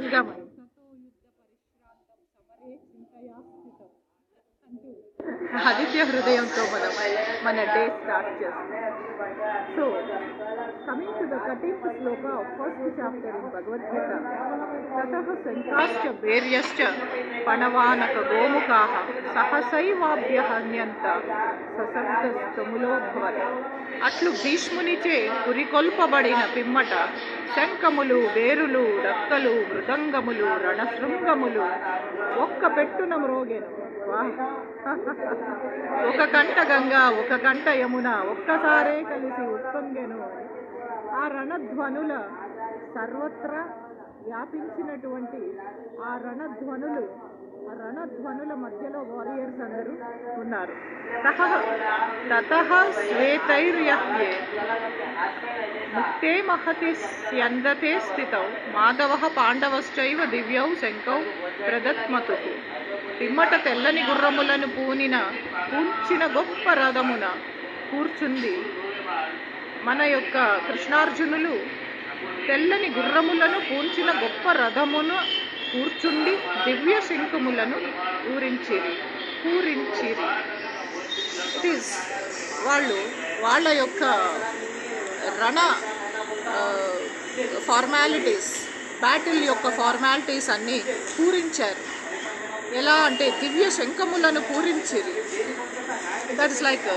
చూద్దామని. ఆదిత్య హృదయంతో మనం మన డే స్టార్ట్ చేస్తాం. So coming to the 13th శ్లోక of first chapter in Bhagavad Gita. తతః శంకాశ్చ భేర్యశ్చ పణవానక గోముఖాః సహసైవాభ్యహన్యంత సశబ్దస్తములోభవత్. అట్లు భీష్మునిచే పురికొల్పబడిన పిమ్మట శంఖములు, వేరులు, రక్కలు, మృదంగములు, రణశృంగములు ఒక్క పెట్టున మ్రోగెను. ఒక కంట గంగా, ఒక కంట యమున ఒక్కసారే కలిసి ఉప్పొంగెను. ఆ రణధ్వనుల సర్వత్రా వ్యాపించినటువంటి ఆ రణధ్వనుల మధ్యలో వారియర్స్ అందరూ ఉన్నారు. తతః శ్వేతైర్యహ్యే ముక్తే మహతి స్యందతే స్థితౌ మాధవః పాండవశ్చైవ దివ్యౌ శంకౌ ప్రదత్మతుః. పిమ్మట తెల్లని గుర్రములను పూంచిన గొప్ప రథమున కూర్చుంది మన యొక్క కృష్ణార్జునులు. తెల్లని గుర్రములను పూంచిన గొప్ప రథమును కూర్చుండి దివ్య శంఖములను పూరించిరి. ఇట్ ఈస్ వాళ్ళ యొక్క రణ ఫార్మాలిటీస్, బ్యాటిల్ యొక్క ఫార్మాలిటీస్ అన్నీ పూరించారు. ఎలా అంటే దివ్య శంఖములను పూరించిరి. That is like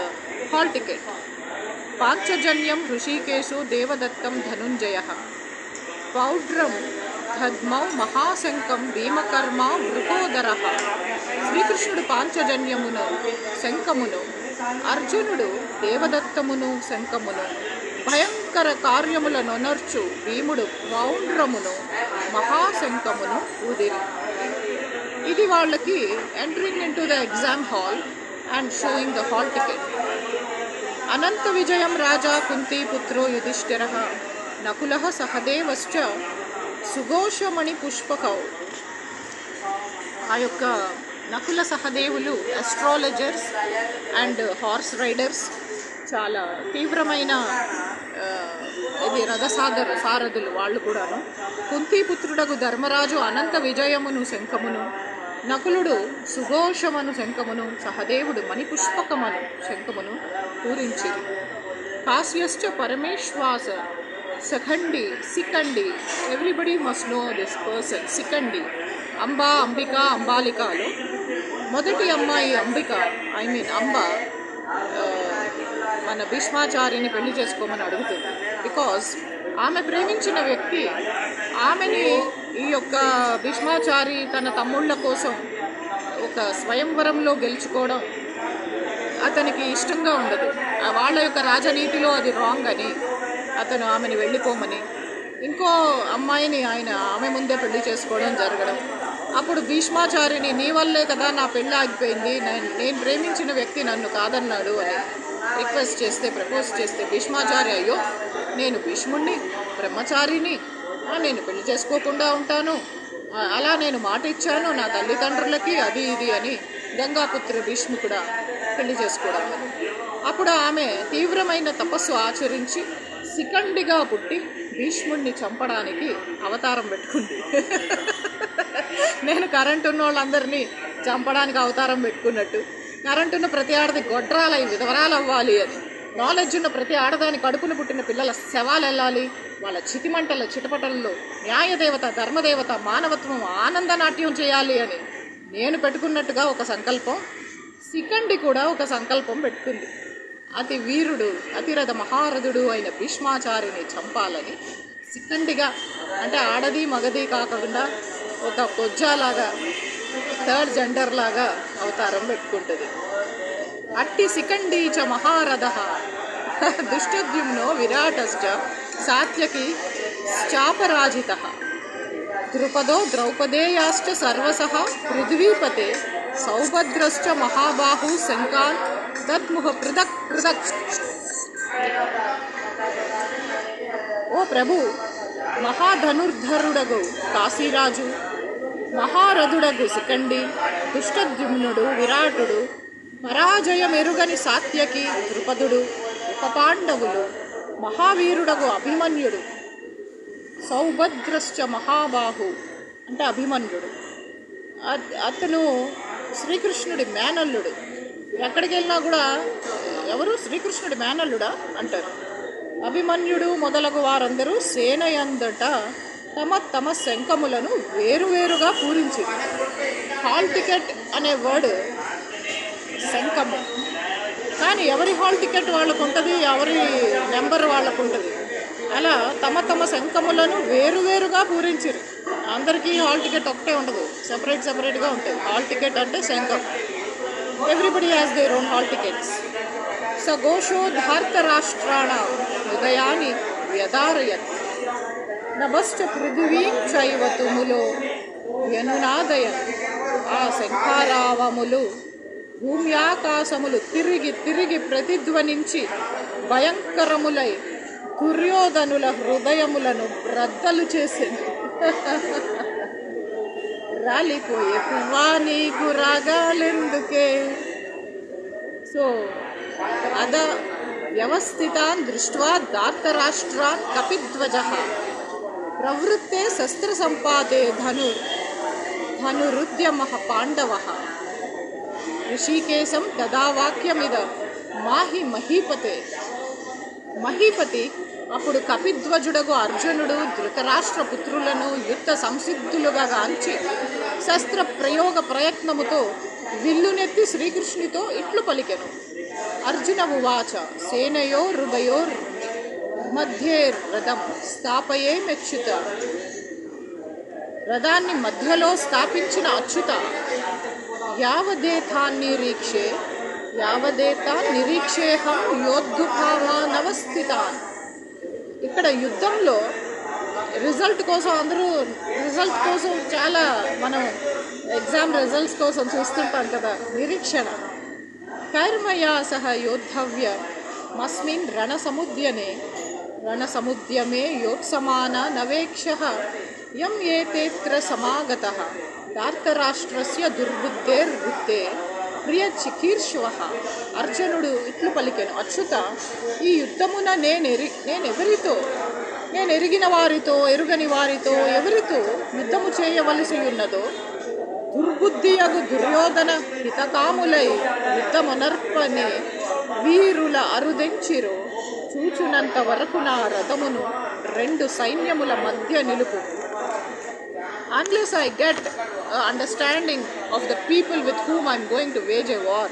hall ticket. పాంచజన్యం హృషికేశు దేవదత్తం ధనుంజయ పౌడ్రం దద్మౌ మహాశంఖం భీమకర్మ వృకోదర. శ్రీకృష్ణుడు పాంచజన్యమును శంఖమును, అర్జునుడు దేవదత్తమును శంఖమును, భయంకర కార్యములనొనర్చు భీముడు పౌండ్రమును మహాశంఖమును ఊదిరి. ఇది వాళ్ళకి entering into the exam hall and showing the hall ticket. అనంత విజయం రాజా కుంతీ పుత్రో యుధిష్ఠిరః నకులః సహదేవశ్చ సుఘోషమణి పుష్పకౌ. ఆ యొక్క నకుల సహదేవులు అస్ట్రాలజర్స్ అండ్ హార్స్ రైడర్స్, చాలా తీవ్రమైన ఇది సారథులు వాళ్ళు కూడాను. కుంతీపుత్రుడగు ధర్మరాజు అనంత విజయమును శంఖమును, నకులుడు సుఘోషమను శంఖమును, సహదేవుడు మణిపుష్పకమను శంఖమును పూరించిరి. కాశ్యశ్చ పరమేశ్వాస సఖండి Shikhandi. Everybody must know this person. Shikhandi Amba, Ambika, అంబాలికలో మొదటి అమ్మాయి అంబిక, అంబ మన భీష్మాచార్యని పెళ్లి చేసుకోమని అడుగుతుంది. బికాజ్ ఆమె ప్రేమించిన వ్యక్తి ఆమెని ఈ యొక్క భీష్మాచారి తన తమ్ముళ్ళ కోసం ఒక స్వయంవరంలో గెలుచుకోవడం అతనికి ఇష్టంగా ఉండదు. వాళ్ళ యొక్క రాజనీతిలో అది రాంగ్ అని అతను ఆమెని వెళ్ళిపోమని ఇంకో అమ్మాయిని ఆమె ముందే పెళ్లి చేసుకోవడం జరగడం. అప్పుడు భీష్మాచార్యుని నీ వల్లే కదా నా పెళ్ళి ఆగిపోయింది, నేను ప్రేమించిన వ్యక్తి నన్ను కాదన్నాడు అని రిక్వెస్ట్ చేస్తే, ప్రపోజ్ చేస్తే భీష్మాచార్య అయ్యో నేను భీష్ముడిని, బ్రహ్మచారిని, నేను పెళ్లి చేసుకోకుండా ఉంటాను, అలా నేను మాట ఇచ్చాను నా తల్లిదండ్రులకి, అది ఇది అని గంగాపుత్ర భీష్ము కూడా పెళ్లి చేసుకోవడం. అప్పుడు ఆమె తీవ్రమైన తపస్సు ఆచరించి శిఖండిగా పుట్టి భీష్ముడిని చంపడానికి అవతారం పెట్టుకుంది. నేను కరెంట్ ఉన్న వాళ్ళందరినీ చంపడానికి అవతారం పెట్టుకున్నట్టు, కరెంట్ ఉన్న ప్రతి ఆడది గొడ్రాలై విధవరాలు అవ్వాలి అని, నాలెడ్జ్ ఉన్న ప్రతి ఆడదాని కడుపున పుట్టిన పిల్లల శవాలు వెళ్ళాలి, వాళ్ళ చితిమంటల చిటపటల్లో న్యాయదేవత, ధర్మదేవత, మానవత్వం ఆనందనాట్యం చేయాలి అని నేను పెట్టుకున్నట్టుగా ఒక సంకల్పం శిఖండి కూడా ఒక సంకల్పం పెట్టుకుంది. అతి వీరుడు, అతిరథ మహారథుడు అయిన భీష్మాచార్యుని చంపాలని శిఖండిగా, అంటే ఆడది మగది కాకుండా ఒక కొజ్జాలాగా, థర్డ్ జెండర్ లాగా అవతారం పెట్టుకుంటుంది. అట్టి శిఖండీ చ మహారథ దుష్టద్యుమ్నో విరాటశ్చ సాత్యకి చాపరాజిత ద్రుపదో ద్రౌపదేయాశ్చ సర్వసః పృథ్వీపతే సౌభద్రశ్చ మహాబాహు శంకాన్ తద్ముహ పృథక్ పృథక్. ఓ ప్రభు, మహాధనుర్ధరుడగు కాశీరాజు, మహారథుడగు శిఖండి, దుష్టద్యుమ్నుడు విరాటుడు, పరాజయమెరుగని సాత్యకి ద్రుపదుడు, ఉపపాండవులు, మహావీరుడగు అభిమన్యుడు, సౌభద్రశ్చ మహాబాహు అంటే అభిమన్యుడు. అతను శ్రీకృష్ణుడి మేనల్లుడు. ఎక్కడికి వెళ్ళినా కూడా ఎవరు శ్రీకృష్ణుడి మేనల్లుడా అంటారు. అభిమన్యుడు మొదలగు వారందరూ సేనయందట తమ తమ శంఖములను వేరువేరుగా పూరించి. హాల్ టికెట్ అనే వర్డ్ శంఖము, కానీ ఎవరి హాల్ టికెట్ వాళ్ళకు ఉంటుంది, ఎవరి నెంబర్ వాళ్ళకు ఉంటుంది. అలా తమ తమ శంఖములను వేరువేరుగా పూరించారు. అందరికీ హాల్ టికెట్ ఒకటే ఉండదు, సపరేట్గా ఉంటుంది. హాల్ టికెట్ అంటే శంఖం. Everybody has their own hall tickets. సఘోషో ధార్తరాష్ట్రాణ హృదయాన్ని వ్యదారయత్ నభశ్చ పృథివీం చైవ తుములో వ్యనునాదయన్. ఆ శంఖారావములు భూమ్యాకాశములు తిరిగి తిరిగి ప్రతిధ్వనించి భయంకరములై దుర్యోధనుల హృదయములను బ్రద్దలు చేసింది. రాలిపోయే పువ్వా నీకు రాగాలెందుకే. సో అద వ్యవస్థితాన్ దృష్ట్వా దార్తరాష్ట్రాన్ కపిధ్వజః ప్రవృత్తే శస్త్ర సంపాదే ధనురుద్యమః పాండవః. ఋషికేశం తదా వాక్యమిద మాహి మహీపతే. మహీపతి అప్పుడు కపిధ్వజుడగు అర్జునుడు ధృతరాష్ట్ర పుత్రులను యుద్ధ సంసిద్ధులుగా గాంచి శస్త్ర ప్రయోగ ప్రయత్నముతో విల్లునెత్తి శ్రీకృష్ణునితో ఇట్లు పలికెను. అర్జున ఉవాచ సేనయోరుభయోర్ మధ్యే రథం స్థాపయే మెచ్యుత. రథాన్ని మధ్యలో స్థాపించిన అచ్యుత, యావదేతా నిరీక్షేహం యోద్ధుభావానవస్థితాన్. ఇక్కడ యుద్ధంలో రిజల్ట్ కోసం చాలా మనం ఎగ్జామ్ రిజల్ట్స్ కోసం చూస్తుంటాం కదా, నిరీక్షణ. కర్మయా సహ యోద్ధవ్య మస్మిన్ రణసముద్యమే యోత్సమాన నవేక్షః యం ఏతేత్ర సమాగతః దార్తరాష్ట్రస్య దుర్బుద్ధేర్బుద్ధే ప్రియ చికీర్ష్వః. అర్జునుడు ఇట్లు పలికెను, అచ్యుత, ఈ యుద్ధమున నేను ఎరిగిన వారితో ఎరుగని వారితో ఎవరితో యుద్ధము చేయవలసి ఉన్నదో దుర్బుద్ధియగు దుర్యోధన హితకాములై యుద్ధమునర్పనే వీరుల అరుదెంచిరో చూచునంత వరకు నా రథమును రెండు సైన్యముల మధ్య నిలుపు. Unless I get understanding of the people with whom I am going to wage a war,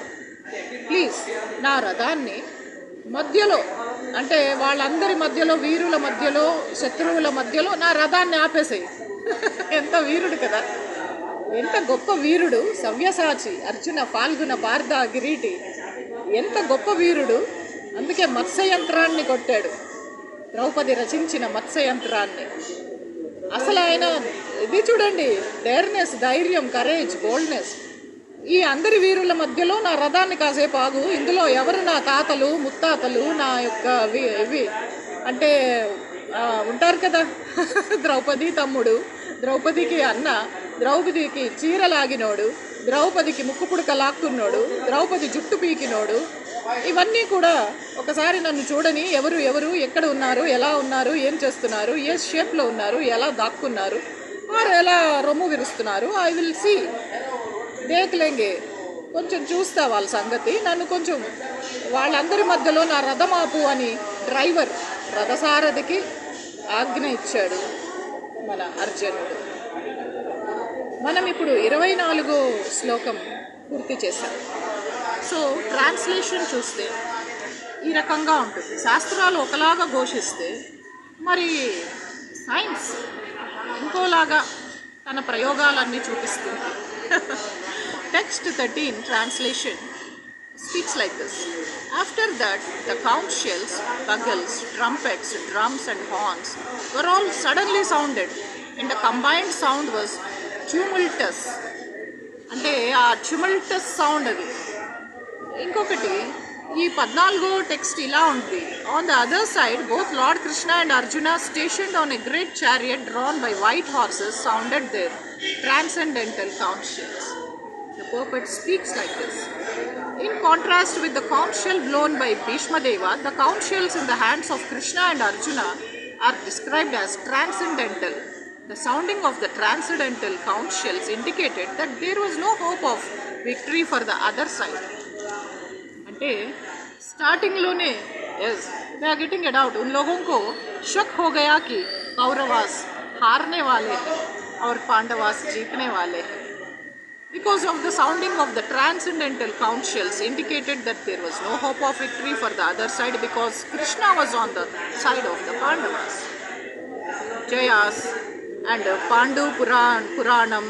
please నా రథాన్ని మధ్యలో, అంటే వాళ్ళందరి మధ్యలో, వీరుల మధ్యలో, శత్రువుల మధ్యలో నా రథాన్ని ఆపేసేయి. ఎంత వీరుడు కదా, ఎంత గొప్ప వీరుడు సవ్యసాచి అర్జున, ఫాల్గుణ, పార్థ, కిరీటి. ఎంత గొప్ప వీరుడు. అందుకే మత్స్యయంత్రాన్ని కొట్టాడు, ద్రౌపది రచించిన మత్స్యయంత్రాన్ని. అసలు ఆయన ఇది చూడండి, డేర్నెస్, ధైర్యం, కరేజ్, బోల్డ్నెస్. ఈ అందరి వీరుల మధ్యలో నా రథాన్ని కాసేపు ఆగు, ఇందులో ఎవరు నా తాతలు ముత్తాతలు, నా యొక్క ఇవి అంటే ఉంటారు కదా, ద్రౌపది తమ్ముడు, ద్రౌపదికి అన్న, ద్రౌపదికి చీర లాగినోడు, ద్రౌపదికి ముక్కు పుడక లాక్కున్నోడు, ద్రౌపది జుట్టు పీకినోడు, ఇవన్నీ కూడా ఒకసారి నన్ను చూడని, ఎవరు ఎక్కడ ఉన్నారు, ఎలా ఉన్నారు, ఏం చేస్తున్నారు, ఏ షేప్లో ఉన్నారు, ఎలా దాక్కున్నారు, వారు ఎలా రొమ్ము విరుస్తున్నారు, ఐ విల్ సీ, దేఖలేంగే, కొంచెం చూస్తా వాళ్ళ సంగతి. నన్ను కొంచెం వాళ్ళందరి మధ్యలో నా రథమాపు అని డ్రైవర్, రథసారథికి ఆజ్ఞ ఇచ్చాడు మన అర్జునుడు. మనం ఇప్పుడు 24వ శ్లోకం పూర్తి చేశాం. సో ట్రాన్స్లేషన్ చూస్తే ఈ రకంగా ఉంటుంది. శాస్త్రాలు ఒకలాగా ఘోషిస్తే మరి సైన్స్ ఇంకోలాగా తన ప్రయోగాలన్నీ చూపిస్తుంది. Text 13 translation speaks like this. After that, the conch shells, bugles, trumpets, drums and horns were all suddenly sounded, and the combined sound was tumultuous. అంటే ఆ tumultuous సౌండ్ అది. ఇంకొకటి, ఈ 14వ టెక్స్ట్ ఇలా ఉంది. On the other side, both Lord Krishna and Arjuna stationed on a great chariot drawn by white horses sounded their transcendental conch shells. The poet speaks like this. In contrast with the conch shell blown by Bhishma Deva, the conch shells in the hands of Krishna and Arjuna are described as transcendental. The sounding of the transcendental conch shells indicated that there was no hope of victory for the other side. అంటే starting लोने yes they are getting it out. उन लोगों को शक हो गया कि कौरवास हारने वाले हैं और पांडवास जीतने वाले हैं. Because of the sounding of the transcendental conch shells indicated that there was no hope of victory for the other side because Krishna was on the side of the Pandavas. Jayas and Pandu Puranam,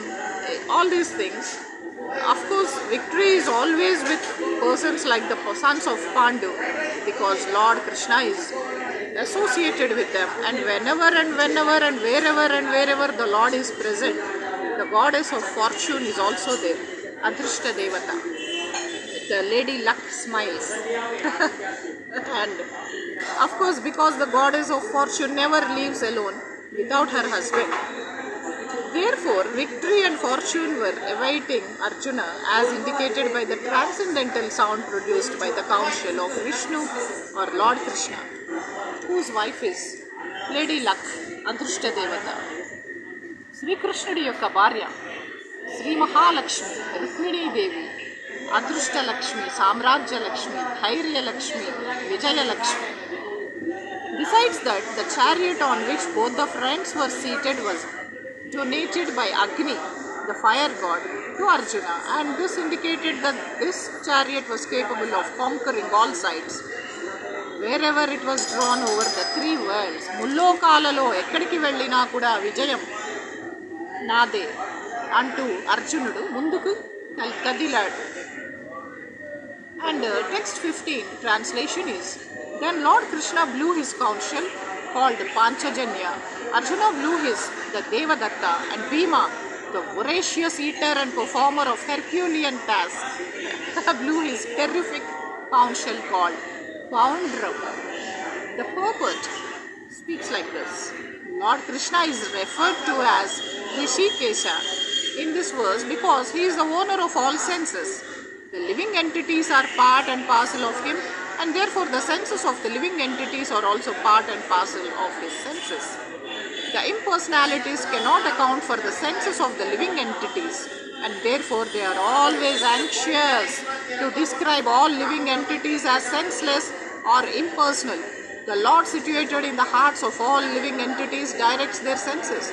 all these things. Of course, victory is always with persons like the sons of Pandu because Lord Krishna is associated with them, and whenever and wherever the Lord is present, the goddess of fortune is also there, Adrishta Devata. The lady luck smiles. And of course, because the goddess of fortune never leaves alone without her husband. Therefore, victory and fortune were awaiting Arjuna as indicated by the transcendental sound produced by the conch shell of Vishnu or Lord Krishna, whose wife is Lady Luck, Adrishta Devata. శ్రీకృష్ణుడి యొక్క భార్య Shri Mahalakshmi, Rukmini Devi, అదృష్టలక్ష్మి, Samrajyalakshmi, Dhairyalakshmi, Vijayalakshmi. Besides that, the chariot on which both the friends were seated was donated by Agni, the fire god, to Arjuna, and this indicated that this chariot was capable of conquering all sides. Wherever it was drawn over the three worlds, ముల్లోకాలలో ఎక్కడికి వెళ్ళినా కూడా విజయం నాదే అంటూ అర్జునుడు ముందుకు కదిలాడు. And text 15 translation is, then Lord Krishna blew his conch shell called Panchajanya. Arjuna blew the Devadatta, and Bhima, the voracious eater and performer of Herculean tasks, blew his terrific conch shell called Poundram. The purport speaks like this. Lord Krishna is referred to as Rishikesha in this verse because he is the owner of all senses. The living entities are part and parcel of him, and therefore the senses of the living entities are also part and parcel of his senses. The impersonalities cannot account for the senses of the living entities, and therefore they are always anxious to describe all living entities as senseless or impersonal. The Lord situated in the hearts of all living entities directs their senses,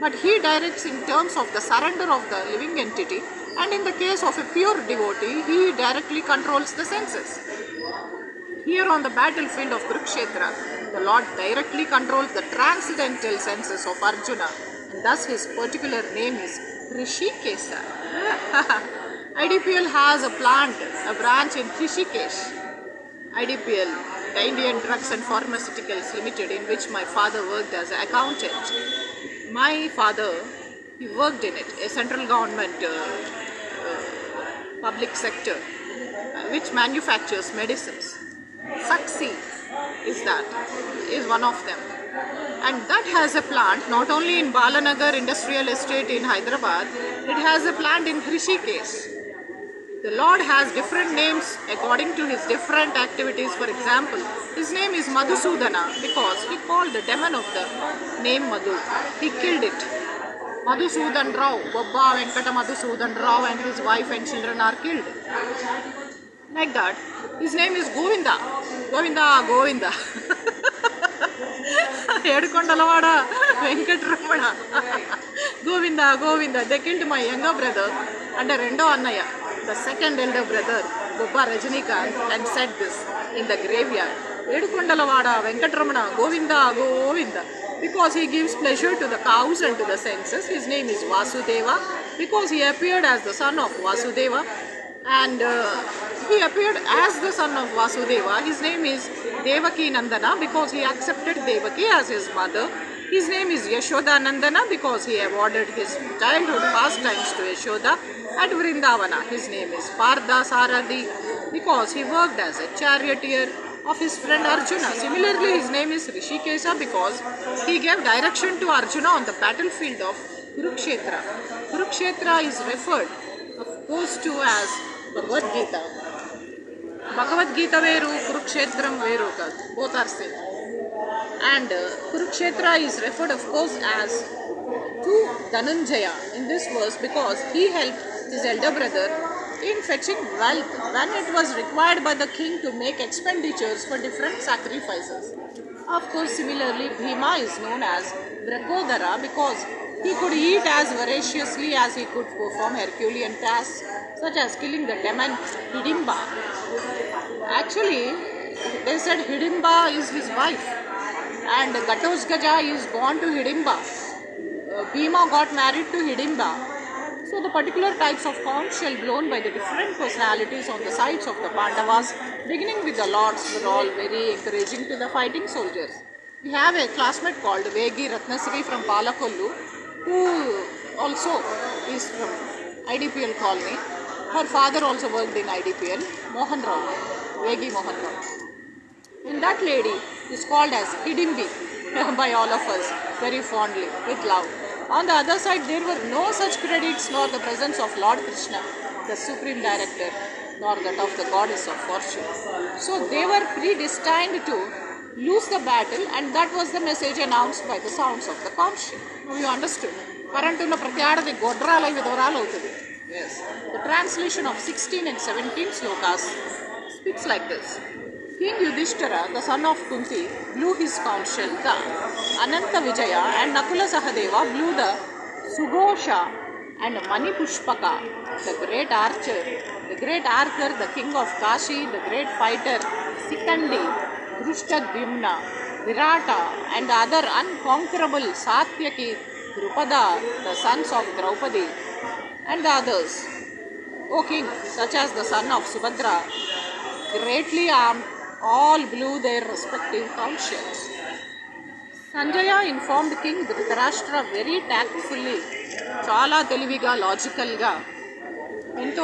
but he directs in terms of the surrender of the living entity, and in the case of a pure devotee, he directly controls the senses. Here on the battlefield of Kurukshetra, the Lord directly controls the transcendental senses of Arjuna, and thus his particular name is Rishikesha. IDPL has a branch in Rishikesh. IDPL, the Indian Drugs and Pharmaceuticals Limited, in which my father worked as an accountant. My father, he worked in it, a central government public sector which manufactures medicines. Saxi is one of them, and that has a plant not only in Balanagar Industrial Estate in Hyderabad, it has a plant in Rishikesh. The Lord has different names according to his different activities. For example, his name is Madhusudana because he called the demon of the name Madhu. He killed it. Madhusudan Rao, Babba Venkata Madhusudan Rao, and his wife and children are killed. Like that, his name is Govinda. Govinda. Edkondalavada Venkatramana. Govinda. They killed my younger brother and Rendo Annaya, the second elder brother, Babba Rajnikant, and said this in the graveyard. Edkondalavada Venkatramana, Govinda. Because he gives pleasure to the cows and to the senses. His name is Vasudeva because he appeared as the son of Vasudeva, and he appeared as the son of Vasudeva. His name is Devaki Nandana because he accepted Devaki as his mother. His name is Yashoda Nandana because he awarded his childhood pastimes to Yashoda at Vrindavana. His name is Partha Saradi because he worked as a charioteer of his friend Arjuna. Similarly, his name is Rishikesha because he gave direction to Arjuna on the battlefield of Kurukshetra. Kurukshetra is referred, of course, to as bagvadgita. Bagvadgita veru, Kurukshetram veru, both are same. And Kurukshetra is referred, of course, as to Dhananjaya in this verse because he helped his elder brother in fetching wealth when it was required by the king to make expenditures for different sacrifices. Of course, similarly, Bhima is known as Vrakodara because he could eat as voraciously as he could perform Herculean tasks such as killing the demon Hidimba. Actually, they said Hidimba is his wife and Gatotkacha is born to Hidimba. Bhima got married to Hidimba. So the particular types of conch shell blown by the different personalities on the sides of the Pandavas, beginning with the lords, were all very encouraging to the fighting soldiers. We have a classmate called Vegi Ratnasri from Palakollu, who also is from IDPL colony. Her father also worked in IDPL, Mohan Rao, Vegi Mohan Rao. And that lady is called as Hidimbi by all of us very fondly, with love. On the other side, there were no such credits nor the presence of Lord Krishna, the Supreme Director, nor that of the Goddess of Fortune. So they were predestined to lose the battle, and that was the message announced by the sounds of the conch shell. Now you understood. Yes. The translation of 16 and 17 slokas speaks like this. King Yudhishthira, the son of Kunti, blew his conch shell, the Ananta Vijaya, and Nakula Sahadeva blew the Sugosha and Mani Pushpaka, the great archer, the great archer, the king of Kashi, the great fighter, Sikandi, Drushtadhyumna, Virata, and the other unconquerable Satyaki, Drupada, the sons of Draupadi, and the others, O king, such as the son of Subhadra, greatly armed, all blew their respective conch shells. Sanjaya informed King Dhritarashtra very tactfully, chala teliviga, logicalga, into,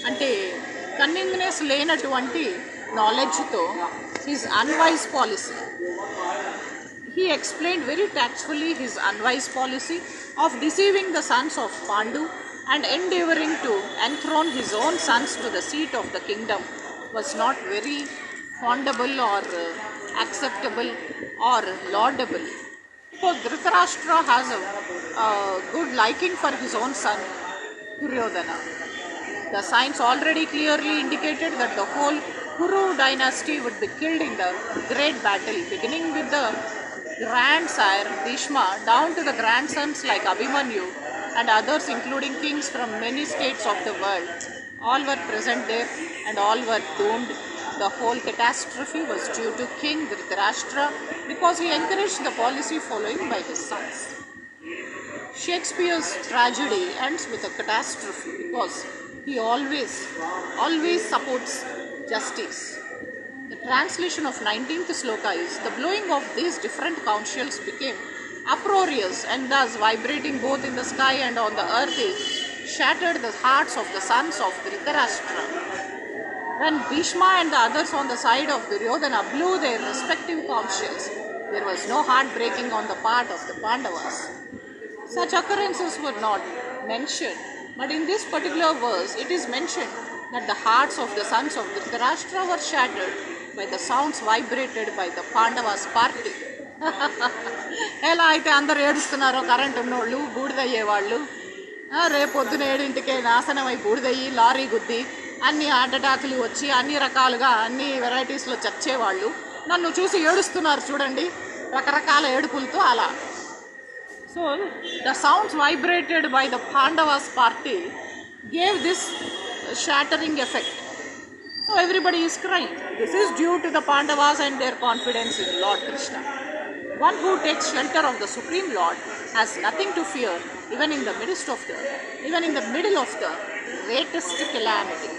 ante cunningness lenatuvanti knowledge to his unwise policy. He explained very tactfully his unwise policy of deceiving the sons of Pandu and endeavoring to enthrone his own sons to the seat of the kingdom was not very fondable or acceptable or laudable. Because Dhritarashtra has a good liking for his own son, Duryodhana. The signs already clearly indicated that the whole Kuru dynasty would be killed in the great battle, beginning with the grandsire Bhishma down to the grandsons like Abhimanyu and others, including kings from many states of the world. All were present there and all were doomed. The whole catastrophe was due to King Dhritarashtra because he encouraged the policy following by his sons. Shakespeare's tragedy ends with a catastrophe because he always supports justice. The translation of 19th sloka is, the blowing of these different conch shells became uproarious and thus vibrating both in the sky and on the earth shattered the hearts of the sons of Dhritarashtra. When Bhishma and the others on the side of Duryodhana blew their respective conch shells, there was no heart breaking on the part of the Pandavas. Such occurrences were not mentioned, but in this particular verse it is mentioned that the hearts of the sons of Dhritarashtra were shattered by the sounds vibrated by the Pandavas' party. ఎలా అయితే అందరు ఏడుస్తున్నారో current ఉన్నోళ్ళు బూడిదయ్యేవాళ్ళు రేపొద్దున 7 నాశనమై బూడిదయ్యి lorry గుద్ది అన్ని heart అటాక్లు వచ్చి అన్ని రకాలుగా అన్ని వెరైటీస్లో చచ్చేవాళ్ళు నన్ను చూసి ఏడుస్తున్నారు చూడండి, రకరకాల ఏడుపులతో అలా. So the sounds vibrated by the Pandavas party gave this shattering effect. So everybody is crying. This is due to the Pandavas and their confidence in Lord Krishna. One who takes shelter of the Supreme Lord has nothing to fear even in the middle of the greatest calamity.